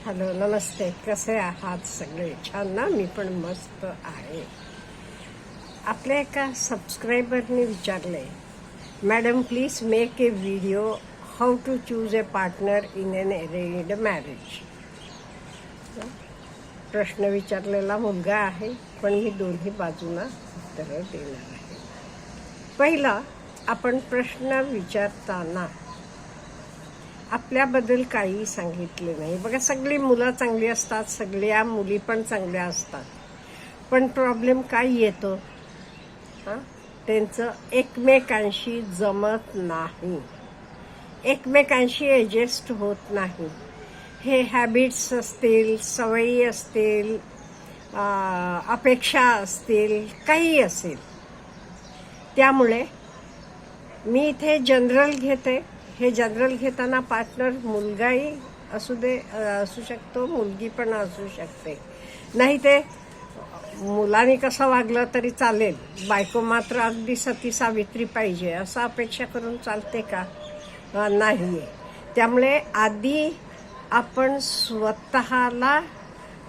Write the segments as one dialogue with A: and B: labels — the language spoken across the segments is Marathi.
A: हॅलो, नमस्ते. कसे आहात सगळे? छान ना? मी पण मस्त आहे. आपल्या एका सबस्क्रायबरने विचारले, madam please make a video how to choose a partner in an arranged marriage. प्रश्न विचारलेला मुलगा आहे, पण मी दोन्ही बाजूंना उत्तरं देणार आहे. पहिला, आपण प्रश्न विचारताना आपल्याबद्दल काही सांगितले नाही. बघा, सगळी मुलं चांगली असतात, सगळ्या मुली पण चांगल्या असतात, पण प्रॉब्लेम काय येतो? त्यांचं एकमेकांशी जमत नाही, एकमेकांशी ॲडजस्ट होत नाही. हे हॅबिट्स असतील, सवयी असतील, अपेक्षा असतील, काही असेल. त्यामुळे मी इथे जनरल घेते. हे जनरल घेताना पार्टनर मुलगाही असू शकतो, मुलगी पण असू शकते. नाही ते मुलांनी कसं वागलं तरी चालेल, बायको मात्र अगदी सती सावित्री पाहिजे असं अपेक्षा करून चालते का? नाही आहे. त्यामुळे आधी आपण स्वतःला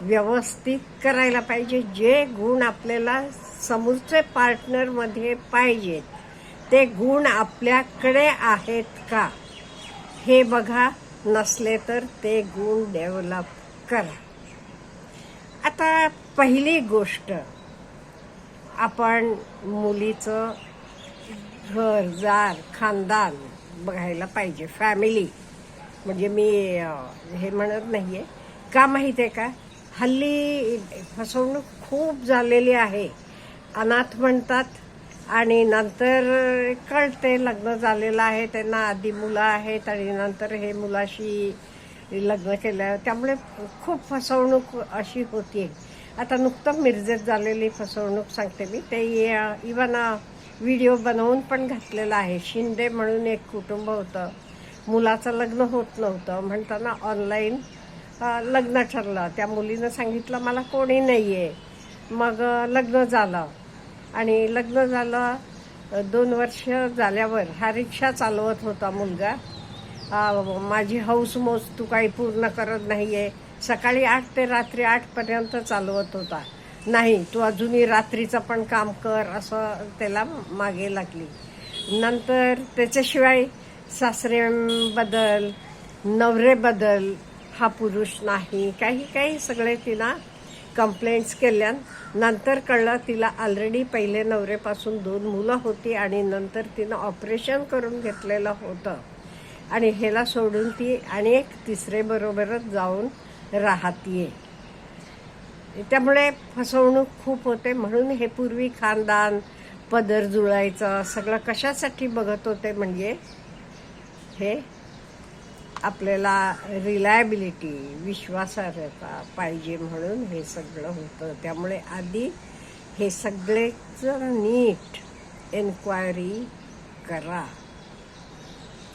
A: व्यवस्थित करायला पाहिजे. जे गुण आपल्याला समोरचे पार्टनरमध्ये पाहिजेत ते गुण आपल्याकडे आहेत का हे बघा. नसले तर ते गुण डेव्हलप करा. आता पहिली गोष्ट, आपण मुलीचं घरदार, खानदान बघायला पाहिजे. फॅमिली म्हणजे मी हे म्हणत नाहीये का, माहिती आहे का, हल्ली फसवणूक खूप झालेली आहे. अनाथ म्हणतात आणि नंतर कळते लग्न झालेलं आहे त्यांना, आधी मुलं आहेत आणि नंतर हे मुलाशी लग्न केलं. त्यामुळे खूप फसवणूक अशी होती. आता नुकतं मिरजेत झालेली फसवणूक सांगते मी. ते इव्हन व्हिडिओ बनवून पण घातलेला आहे. शिंदे म्हणून एक कुटुंब होतं, मुलाचं लग्न होत नव्हतं, म्हणताना ऑनलाईन लग्न ठरलं. त्या मुलीनं सांगितलं मला कोणी नाही आहे. मग लग्न झालं आणि लग्न झालं 2 वर्ष झाल्यावर हा रिक्षा चालवत होता मुलगा. माझी हौस मौज तू काही पूर्ण करत नाही आहे. सकाळी 8 ते रात्री 8पर्यंत चालवत होता. नाही, तू अजूनही रात्रीचं पण काम कर असं त्याला मागे लागली. नंतर त्याच्याशिवाय सासरेबद्दल, नवरेबद्दल हा पुरुष नाही, काही सगळे तिला कंप्लेंट्स केल्या. नंतर कळलं तिला ऑलरेडी पहिले नवरेपासून 2 मुलं होती आणि नंतर तिनं ऑपरेशन करून घेतलेलं होतं आणि ह्याला सोडून ती आणि एक तिसरे बरोबरच जाऊन राहतीये. त्यामुळे फसवणूक खूप होते. म्हणून हे पूर्वी खानदान, पदर जुळायचं सगळं कशासाठी बघत होते, म्हणजे हे आपल्याला रिलायबिलिटी, विश्वासार्हता पाहिजे म्हणून हे सगळं होतं. त्यामुळे आधी हे सगळेच नीट एन्क्वायरी करा.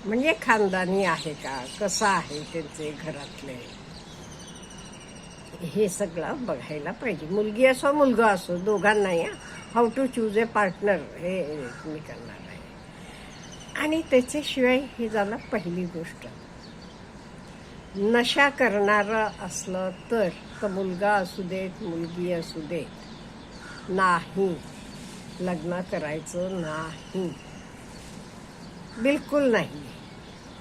A: म्हणजे खानदानी आहे का, कसं आहे त्यांचे घरातले, हे सगळं बघायला पाहिजे. मुलगी असो मुलगा असो, दोघांनाही how to choose a partner हे मी करणार आहे. आणि त्याच्याशिवाय हे झालं पहिली गोष्ट. नशा करणारं असलं तर मुलगा असू देत, मुलगी असू देत, नाही, लग्न करायचं नाही, बिलकुल नाही.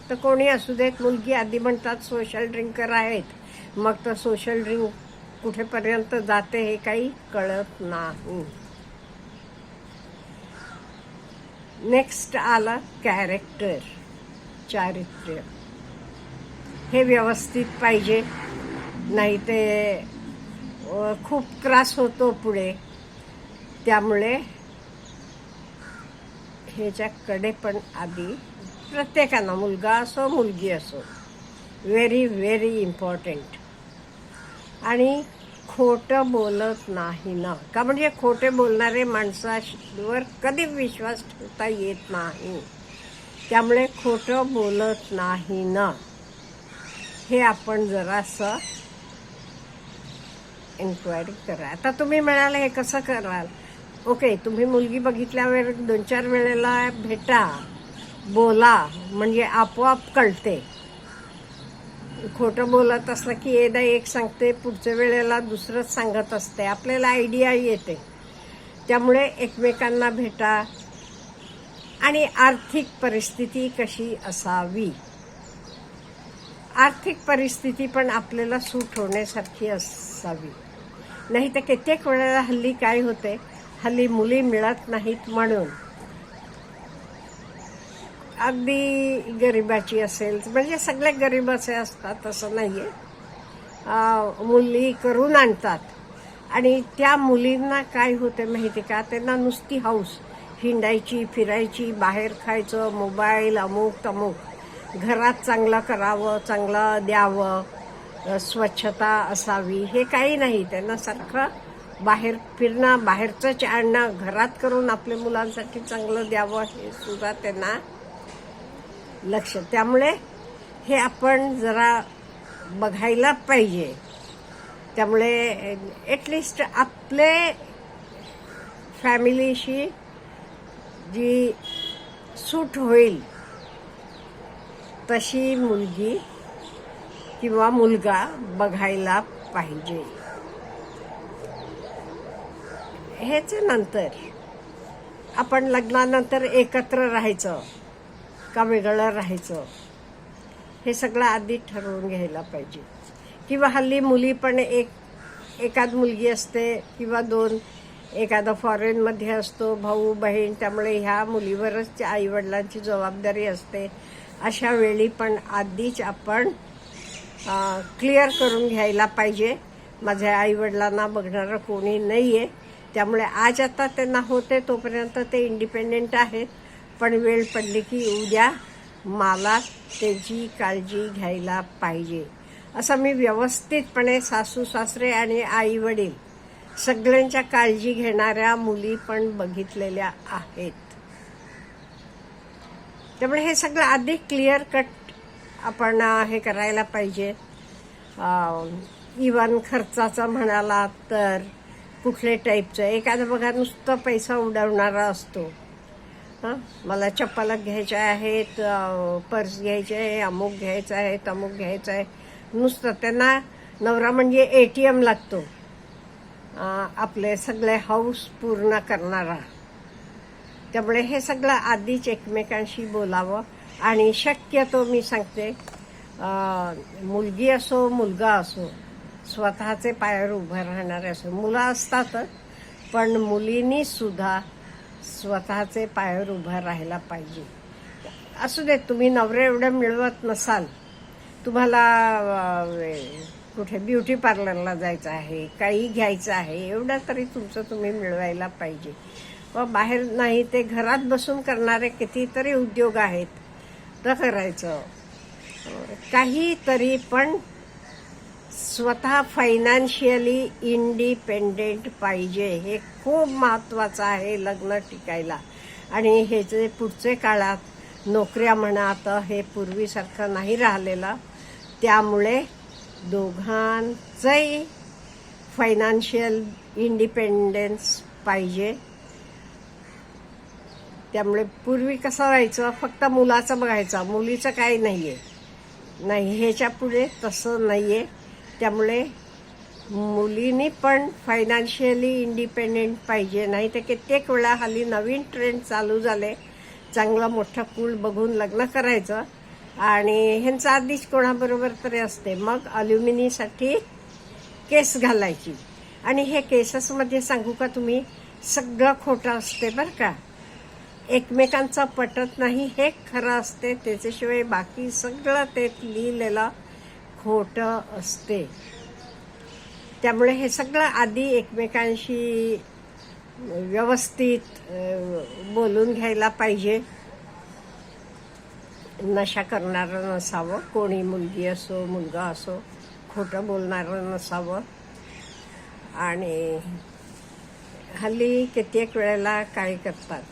A: तर कोणी असू देत. मुलगी आधी म्हणतात सोशल ड्रिंकर आहेत, मग तर सोशल ड्रिंक कुठेपर्यंत जाते हे काही कळत नाही. नेक्स्ट आला कॅरेक्टर, चारित्र्य. हे व्यवस्थित पाहिजे, नाही ते खूप त्रास होतो पुढे. त्यामुळे ह्याच्याकडे पण आधी प्रत्येकानं, मुलगा असो मुलगी असो, व्हेरी व्हेरी इम्पॉर्टंट. आणि खोटं बोलत नाही ना, का म्हणजे खोटे बोलणारे माणसावर कधी विश्वास ठेवता येत नाही. त्यामुळे खोटं बोलत नाही ना, हे आपण जरासं एन्क्वायरी करा. आता तुम्ही म्हणाल हे कसं कराल? ओके, तुम्ही मुलगी बघितल्यावर 2-4 वेळेला भेटा, बोला, म्हणजे आपोआप कळते. खोटं बोलत असलं की एकदा एक सांगते, पुढच्या वेळेला दुसरंच सांगत असते, आपल्याला आयडिया येते. त्यामुळे एकमेकांना भेटा. आणि आर्थिक परिस्थिती कशी असावी, आर्थिक परिस्थिती पण आपल्याला सूट होण्यासारखी असावी. नाही तर कित्येक वेळेला हल्ली काय होते, हल्ली मुली मिळत नाहीत म्हणून अगदी गरिबाची असेल, म्हणजे सगळे गरिबाचे असतात असं नाहीये, मुली करून आणतात. आणि त्या मुलींना काय होते माहिती का, त्यांना नुसती हौस हिंडायची, फिरायची, बाहेर खायचं, मोबाईल, अमुक तमुक, घरात चांगलं करावं, चांगलं द्यावं, स्वच्छता असावी, हे काही नाही. त्यांना सारखं बाहेर फिरणं, बाहेरचंच आणणं, घरात करून आपल्या मुलांसाठी चांगलं द्यावं, हे सुद्धा त्यांना लक्ष. त्यामुळे हे आपण जरा बघायला पाहिजे. त्यामुळे ॲटलिस्ट आपले फॅमिलीशी जी सूट होईल तशी मुलगी किंवा मुलगा बघायला पाहिजे. हेच नंतर आपण लग्नानंतर एकत्र राहायचं का वेगळं राहायचं, हे सगळं आधी ठरवून घ्यायला पाहिजे. किंवा हल्ली मुली पण एखाद मुलगी असते किंवा दोन, एखादा फॉरेनमध्ये असतो, भाऊ बहीण, त्यामुळे ह्या मुलीवरच आईवडिलांची जबाबदारी असते. अशा वेळी पण आधीच आपण क्लिअर करून घ्यायला पाहिजे, माझ्या आईवडिलांना बघणारं कोणी नाही आहे, त्यामुळे आज आता त्यांना होते तोपर्यंत ते इंडिपेंडेंट आहेत, पण वेळ पडली की उद्या मला त्याची काळजी घ्यायला पाहिजे. असं मी व्यवस्थितपणे सासू सासरे आणि आई वडील सगळ्यांच्या काळजी घेणाऱ्या मुली पण बघितलेल्या आहेत. त्यामुळे हे सगळं आधी क्लिअर कट आपण हे करायला पाहिजे. इवन खर्चाचा म्हणाला तर कुठले टाईपचं, एखादं बघा नुसतं पैसा उडवणारा असतो, मला चप्पल घ्यायच्या आहेत, पर्स घ्यायचे आहे, अमुक घ्यायचं आहे, तमुक घ्यायचं आहे, नुसतं. त्यांना नवरा म्हणजे ATM लागतो, आपले सगळे हौस पूर्ण करणारा. त्यामुळे हे सगळं आधीच एकमेकांशी बोलावं. आणि शक्यतो मी सांगते, मुलगी असो मुलगा असो, स्वतःचे पायावर उभं राहणारे असो. मुलं असतात पण मुलींनी सुद्धा स्वतःचे पायावर उभं राहायला पाहिजे. असू देत, तुम्ही नवरे एवढं मिळवत नसाल, तुम्हाला कुठे ब्युटी पार्लरला जायचं आहे, काही घ्यायचं आहे, एवढं तरी तुमचं तुम्ही मिळवायला पाहिजे. व बाहेर नाही ते घरात बसून करणारे कितीतरी उद्योग आहेत, तर करायचं काहीतरी. पण स्वतः फायनान्शियली इंडिपेंडेंट पाहिजे, हे खूप महत्त्वाचं आहे लग्न टिकायला. आणि हे जे पुढचे काळात नोकऱ्या म्हणा, आता हे पूर्वीसारखं नाही राहिलेलं, त्यामुळे दोघांचंही फायनान्शियल इंडिपेंडन्स पाहिजे. त्यामुळे पूर्वी कसं व्हायचं, फक्त मुलाचं बघायचं, मुलीचं काही नाहीये, नाही, ह्याच्या पुढे तसं नाहीये. त्यामुळे मुलींनी पण फायनान्शियली इंडिपेंडेंट पाहिजे. नाही तर कित्येक वेळा हल्ली नवीन ट्रेंड चालू झाले, चांगलं मोठं कूल बघून लग्न करायचं आणि ह्यांचं आधीच कोणाबरोबर तरी असते, मग अल्युमिनीसाठी केस घालायची. आणि हे केसेसमध्ये सांगू का तुम्ही, सगळं खोटं असते बरं का. एकमेकांचं पटत नाही हे खरं असते, त्याच्याशिवाय बाकी सगळं ते लिहिलेलं खोटं असते. त्यामुळे हे सगळं आधी एकमेकांशी व्यवस्थित बोलून घ्यायला पाहिजे. नशा करणारं नसावं कोणी, मुलगी असो मुलगा असो, खोटं बोलणारं नसावं. आणि हल्ली कित्येक वेळेला काय करतात,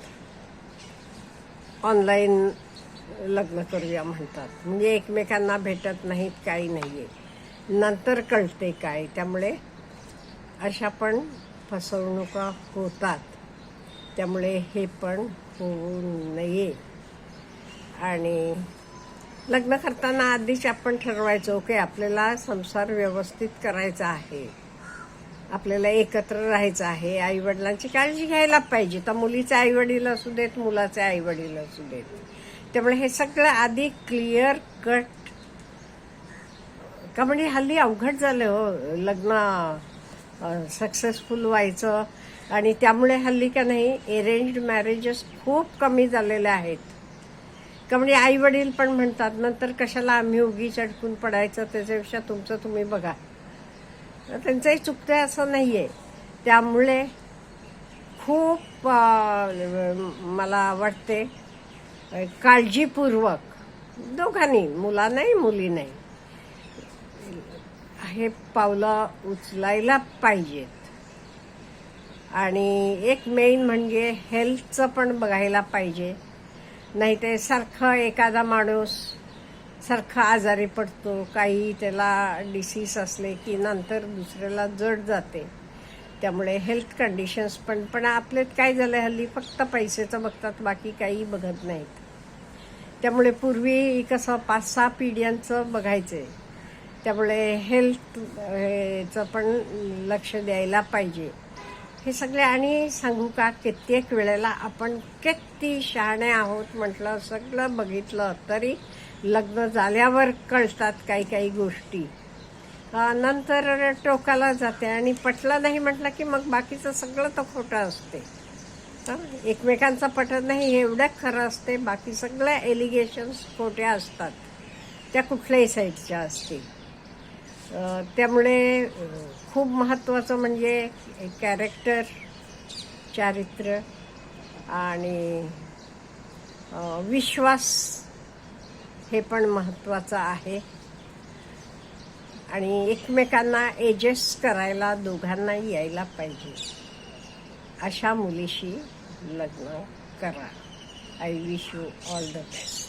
A: ऑनलाईन लग्न करूया म्हणतात, म्हणजे एकमेकांना भेटत नाहीत, काही नाहीये, नंतर कळते काय. त्यामुळे अशा पण फसवणुका होतात. त्यामुळे हे पण होऊ नये. आणि लग्न करताना आधीच आपण ठरवायचो की आपल्याला संसार व्यवस्थित करायचा आहे, आपल्याला एकत्र राहायचं आहे, आई वडिलांची काळजी घ्यायला पाहिजे. तर मुलीचे आई वडील असू देत, मुलाचे आई वडील असू देत. त्यामुळे हे सगळं आधी क्लिअर कट. का म्हणजे हल्ली अवघड झालं हो लग्न सक्सेसफुल व्हायचं. आणि त्यामुळे हल्ली का नाही अरेंज्ड मॅरेजेस खूप कमी झालेले आहेत. का म्हणजे आई वडील पण म्हणतात नंतर कशाला आम्ही उगीच अडकून पडायचं, त्याच्यापेक्षा तुमचं तुम्ही बघा. त्यांचंही चुकतंय असं नाही आहे. त्यामुळे खूप मला वाटते काळजीपूर्वक दोघांनी, मुला नाही मुली नाही, हे पावलं उचलायला पाहिजेत. आणि एक मेन म्हणजे हेल्थचं पण बघायला पाहिजे. नाही ते सारखं एखादा माणूस सारखं आजारी पडतो, काही त्याला डिसीज असले की नंतर दुसऱ्याला जड जाते. त्यामुळे हेल्थ कंडिशन्स पण आपल्यात काय झालं हल्ली फक्त पैसेचं बघतात, बाकी काही बघत नाहीत. त्यामुळे पूर्वी कसं 5-6 पिढ्यांचं बघायचं. त्यामुळे हेल्थचं पण लक्ष द्यायला पाहिजे हे सगळे. आणि सांगू का, कित्येक वेळेला आपण किती शहाणे आहोत म्हटलं, सगळं बघितलं तरी लग्न झाल्यावर कळतात काही काही गोष्टी. नंतर टोकाला जाते आणि पटलं नाही म्हटलं की मग बाकीचं सगळं तर खोटं असते. एकमेकांचं पटत नाही हे एवढं खरं असते, बाकी सगळ्या एलिगेशन्स खोट्या असतात, त्या कुठल्याही साईडच्या असतील. त्यामुळे खूप महत्त्वाचं म्हणजे कॅरेक्टर, चारित्र्य आणि विश्वास हे पण महत्त्वाचं आहे. आणि एकमेकांना ॲडजस्ट करायला दोघांनाही यायला पाहिजे. अशा मुलीशी लग्न करा. I wish you all the best.